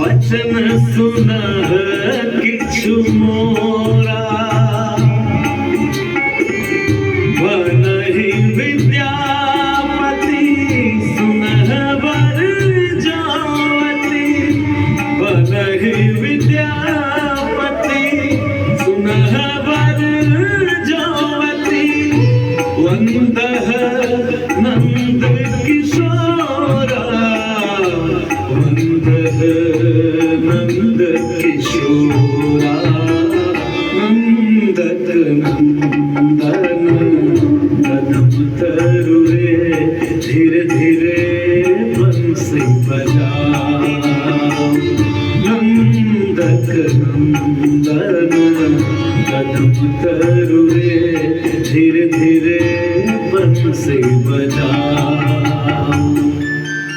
वचन सुनह किछु मोरा बनहि विद्यापति सुनह वर जावती बनहि विद्यापति सुनह वर जावती वंदह नंद किशोरा वंदह नंद किशोरा नंदत नंदन कदम तरुरे धीरे धीरे बंसी बजाओ नंदक नंदन कदम तरुरे धीरे धीरे बंसी बजाओ।